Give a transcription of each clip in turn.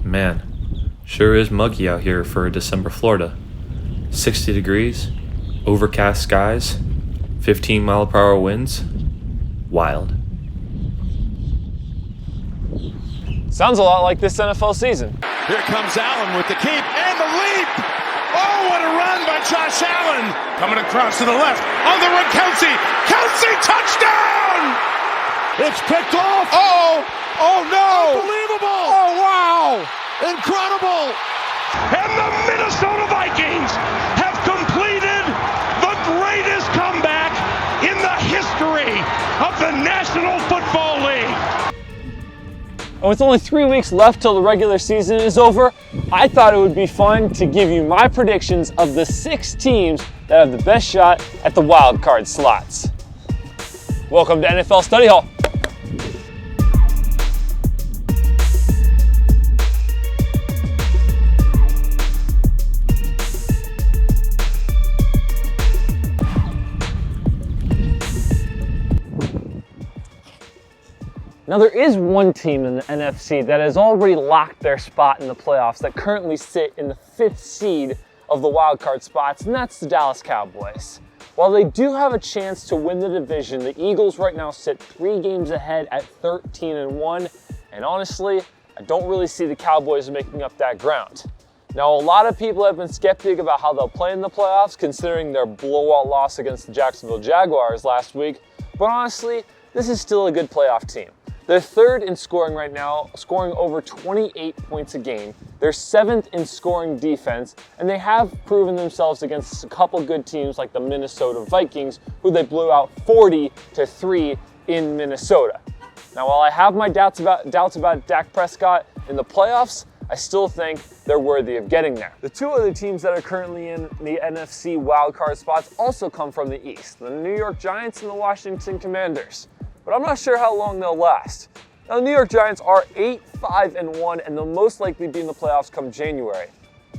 Man, sure is muggy out here for December Florida. 60 degrees, overcast skies, 15-mile-per-hour winds. Wild. Sounds a lot like this NFL season. Here comes Allen with the keep and the leap. Oh, what a run by Josh Allen. Coming across to the left. On the run, Kelsey. Kelsey, touchdown! It's picked off. Uh-oh. Oh, no. Unbelievable. Oh, wow. Incredible. And the Minnesota Vikings have completed the greatest comeback in the history of the National Football League. And with only 3 weeks left till the regular season is over, I thought it would be fun to give you my predictions of the 6 teams that have the best shot at the wild card slots. Welcome to NFL Study Hall. Now there is one team in the NFC that has already locked their spot in the playoffs that currently sit in the 5th seed of the wild card spots, and that's the Dallas Cowboys. While they do have a chance to win the division, the Eagles right now sit 3 games ahead at 13-1, and honestly, I don't really see the Cowboys making up that ground. Now, a lot of people have been skeptic about how they'll play in the playoffs, considering their blowout loss against the Jacksonville Jaguars last week, but honestly, this is still a good playoff team. They're 3rd in scoring right now, scoring over 28 points a game. They're 7th in scoring defense, and they have proven themselves against a couple good teams like the Minnesota Vikings, who they blew out 40-3 in Minnesota. Now, while I have my doubts about Dak Prescott in the playoffs, I still think they're worthy of getting there. The 2 other teams that are currently in the NFC wildcard spots also come from the East, the New York Giants and the Washington Commanders. But I'm not sure how long they'll last. Now, the New York Giants are 8-5-1 and they'll most likely be in the playoffs come January.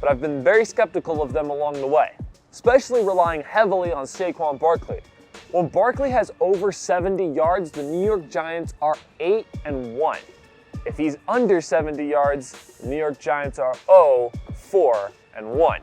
But I've been very skeptical of them along the way, especially relying heavily on Saquon Barkley. When Barkley has over 70 yards, the New York Giants are 8-1. If he's under 70 yards, the New York Giants are 0-4-1.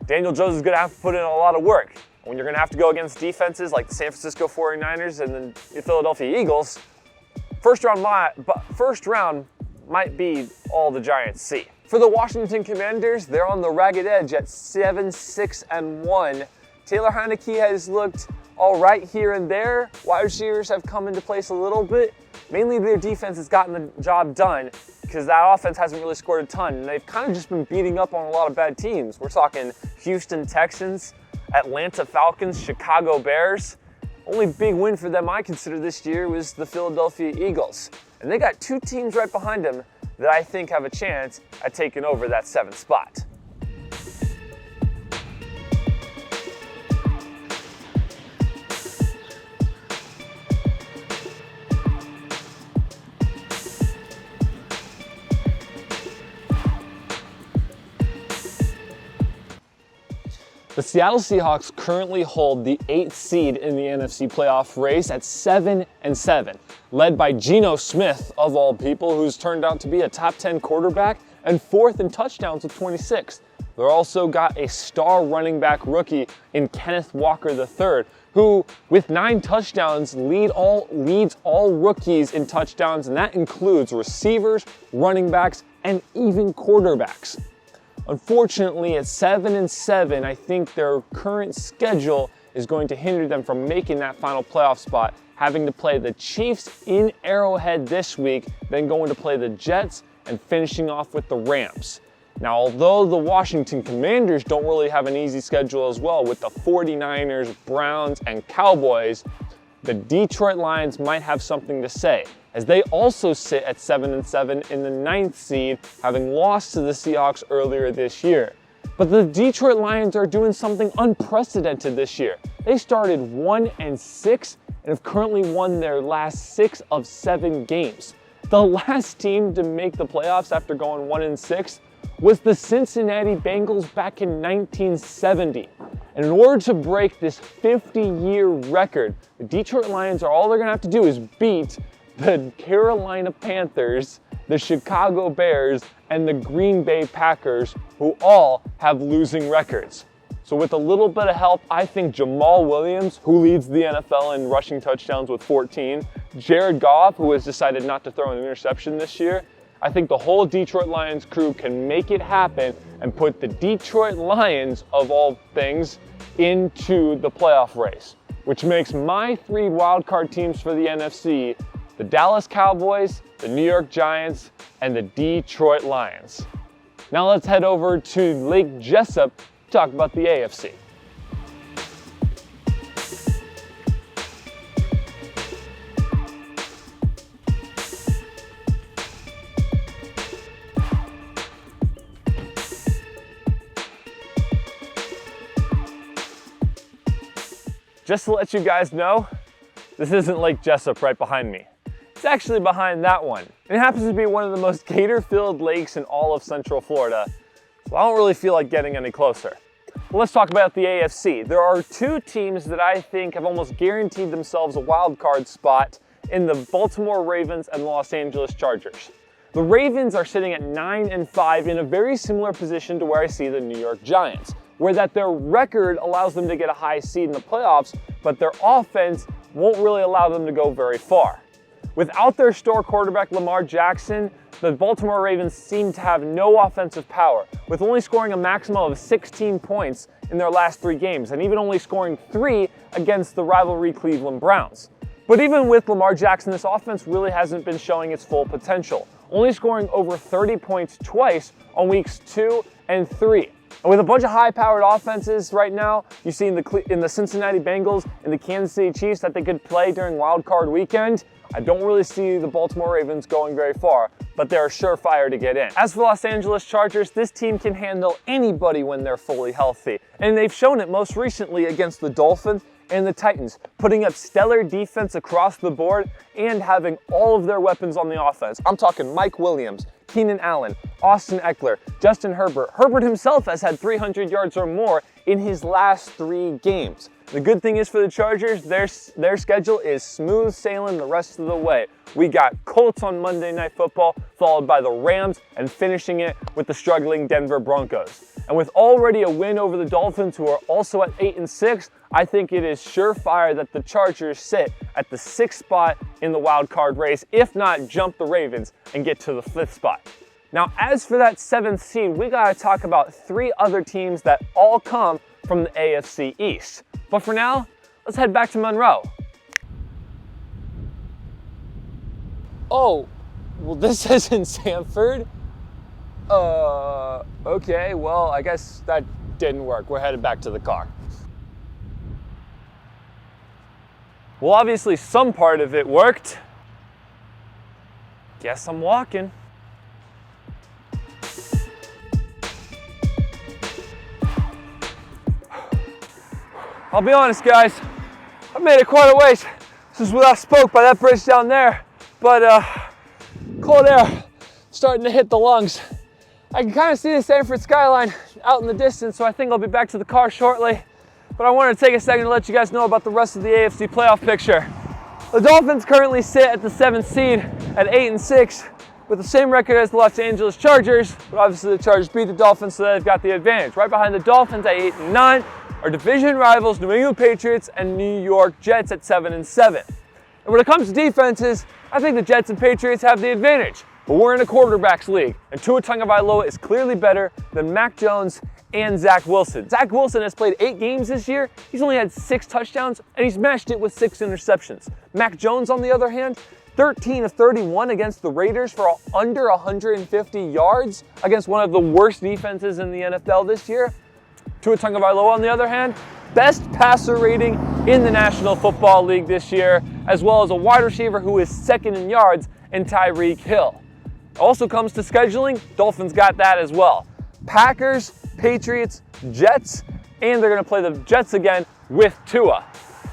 Daniel Jones is going to have to put in a lot of work. When you're going to have to go against defenses like the San Francisco 49ers and then the Philadelphia Eagles, first round might be all the Giants see. For the Washington Commanders, they're on the ragged edge at 7-6-1. Taylor Heineke has looked all right here and there. Wide receivers have come into place a little bit. Mainly their defense has gotten the job done because that offense hasn't really scored a ton. And they've kind of just been beating up on a lot of bad teams. We're talking Houston Texans, Atlanta Falcons, Chicago Bears. Only big win for them I consider this year was the Philadelphia Eagles. And they got 2 teams right behind them that I think have a chance at taking over that 7th spot. The Seattle Seahawks currently hold the 8th seed in the NFC playoff race at 7-7, led by Geno Smith, of all people, who's turned out to be a top 10 quarterback and 4th in touchdowns with 26. They're also got a star running back rookie in Kenneth Walker III, who, with 9 touchdowns, leads all rookies in touchdowns, and that includes receivers, running backs, and even quarterbacks. Unfortunately, at 7-7, I think their current schedule is going to hinder them from making that final playoff spot, having to play the Chiefs in Arrowhead this week, then going to play the Jets and finishing off with the Rams. Now, although the Washington Commanders don't really have an easy schedule as well with the 49ers, Browns, and Cowboys, the Detroit Lions might have something to say, as they also sit at 7-7 in the 9th seed, having lost to the Seahawks earlier this year. But the Detroit Lions are doing something unprecedented this year. They started 1-6 and have currently won their last 6 of 7 games. The last team to make the playoffs after going 1-6 was the Cincinnati Bengals back in 1970. And in order to break this 50-year record, the Detroit Lions all they're gonna have to do is beat the Carolina Panthers the Chicago Bears, and the Green Bay Packers, who all have losing records. So with a little bit of help, I think Jamal Williams, who leads the NFL in rushing touchdowns with 14, Jared Goff, who has decided not to throw an interception this year, I think the whole Detroit Lions crew can make it happen and put the Detroit Lions, of all things, into the playoff race, which makes my 3 wildcard teams for the NFC the Dallas Cowboys, the New York Giants, and the Detroit Lions. Now let's head over to Lake Jessup to talk about the AFC. Just to let you guys know, this isn't Lake Jessup right behind me. It's actually behind that one. It happens to be one of the most gator-filled lakes in all of Central Florida, so I don't really feel like getting any closer. Well, let's talk about the AFC. There are 2 teams that I think have almost guaranteed themselves a wild card spot in the Baltimore Ravens and Los Angeles Chargers. The Ravens are sitting at 9-5 in a very similar position to where I see the New York Giants, where that their record allows them to get a high seed in the playoffs, but their offense won't really allow them to go very far. Without their star quarterback Lamar Jackson, the Baltimore Ravens seem to have no offensive power, with only scoring a maximum of 16 points in their last 3 games, and even only scoring 3 against the rivalry Cleveland Browns. But even with Lamar Jackson, this offense really hasn't been showing its full potential, only scoring over 30 points twice on weeks 2 and 3. And with a bunch of high-powered offenses right now, you see in the Cincinnati Bengals and the Kansas City Chiefs that they could play during Wild Card Weekend, I don't really see the Baltimore Ravens going very far, but they're surefire to get in. As for Los Angeles Chargers, this team can handle anybody when they're fully healthy, and they've shown it most recently against the Dolphins and the Titans, putting up stellar defense across the board and having all of their weapons on the offense. I'm talking Mike Williams, Keenan Allen, Austin Eckler, Justin Herbert. Herbert himself has had 300 yards or more in his last 3 games. The good thing is for the Chargers, their schedule is smooth sailing the rest of the way. We got Colts on Monday Night Football, followed by the Rams, and finishing it with the struggling Denver Broncos. And with already a win over the Dolphins, who are also at 8-6, I think it is surefire that the Chargers sit at the 6th spot in the wild card race, if not jump the Ravens and get to the 5th spot. Now, as for that 7th seed, we gotta talk about 3 other teams that all come from the AFC East. But for now, let's head back to Monroe. Oh, well, this isn't Sanford. Okay, well, I guess that didn't work. We're headed back to the car. Well, obviously some part of it worked. Guess I'm walking. I'll be honest, guys, I've made it quite a ways since we last spoke by that bridge down there, but cold air starting to hit the lungs. I can kind of see the Sanford skyline out in the distance, so I think I'll be back to the car shortly. But I wanted to take a second to let you guys know about the rest of the AFC playoff picture. The Dolphins currently sit at the 7th seed at 8-6 with the same record as the Los Angeles Chargers, but obviously the Chargers beat the Dolphins, so they've got the advantage. Right behind the Dolphins at 8-9 are division rivals New England Patriots and New York Jets at 7-7. And when it comes to defenses, I think the Jets and Patriots have the advantage. But we're in a quarterbacks league, and Tua Tagovailoa is clearly better than Mac Jones and Zach Wilson. Zach Wilson has played 8 games this year. He's only had 6 touchdowns, and he's matched it with 6 interceptions. Mac Jones, on the other hand, 13 of 31 against the Raiders for under 150 yards against one of the worst defenses in the NFL this year. Tua Tagovailoa, on the other hand, best passer rating in the National Football League this year, as well as a wide receiver who is 2nd in yards in Tyreek Hill. Also comes to scheduling, Dolphins got that as well. Packers, Patriots, Jets, and they're going to play the Jets again with Tua.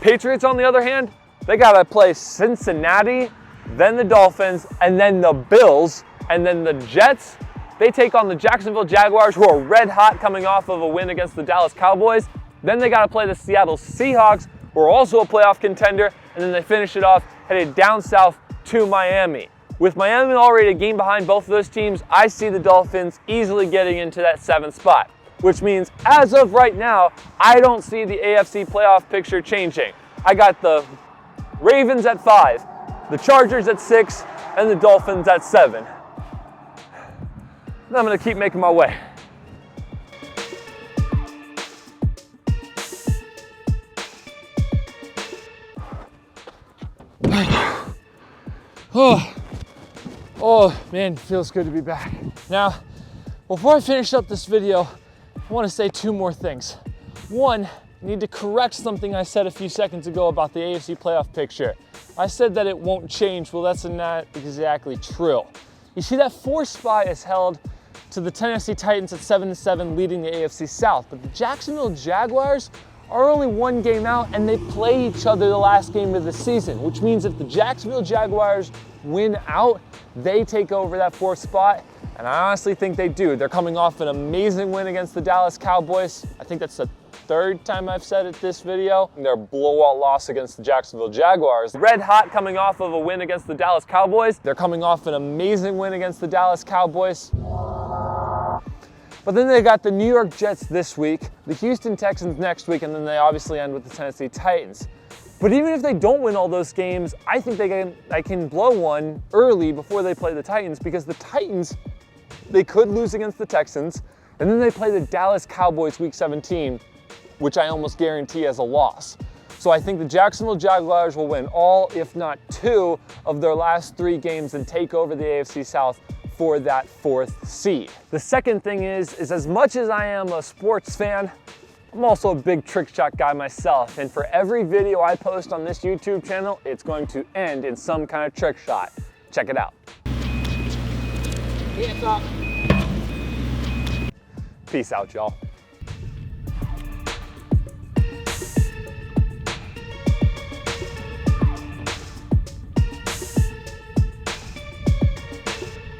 Patriots, on the other hand, they got to play Cincinnati, then the Dolphins, and then the Bills, and then the Jets. They take on the Jacksonville Jaguars, who are red hot coming off of a win against the Dallas Cowboys. Then they got to play the Seattle Seahawks, who are also a playoff contender, and then they finish it off headed down south to Miami. With Miami already a game behind both of those teams, I see the Dolphins easily getting into that 7th spot, which means as of right now, I don't see the AFC playoff picture changing. I got the Ravens at 5, the Chargers at 6, and the Dolphins at 7. And I'm gonna keep making my way. Oh man, feels good to be back. Now, before I finish up this video, I want to say 2 more things. One, I need to correct something I said a few seconds ago about the AFC playoff picture. I said that it won't change. Well, that's not exactly true. You see, that 4th spot is held to the Tennessee Titans at 7-7, leading the AFC South. But the Jacksonville Jaguars are only 1 game out, and they play each other the last game of the season, which means if the Jacksonville Jaguars win out, they take over that 4th spot, and I honestly think they do. They're coming off an amazing win against the Dallas Cowboys. I think that's the 3rd time I've said it this video. Their blowout loss against the Jacksonville Jaguars. Red hot coming off of a win against the Dallas Cowboys. They're coming off an amazing win against the Dallas Cowboys. But then they got the New York Jets this week, the Houston Texans next week, and then they obviously end with the Tennessee Titans. But even if they don't win all those games, I think they can blow one early before they play the Titans, because the Titans, they could lose against the Texans, and then they play the Dallas Cowboys week 17, which I almost guarantee as a loss. So I think the Jacksonville Jaguars will win all, if not 2, of their last 3 games and take over the AFC South for that 4th seed. The second thing is as much as I am a sports fan, I'm also a big trick shot guy myself, and for every video I post on this YouTube channel, it's going to end in some kind of trick shot. Check it out. Hands up. Peace out, y'all.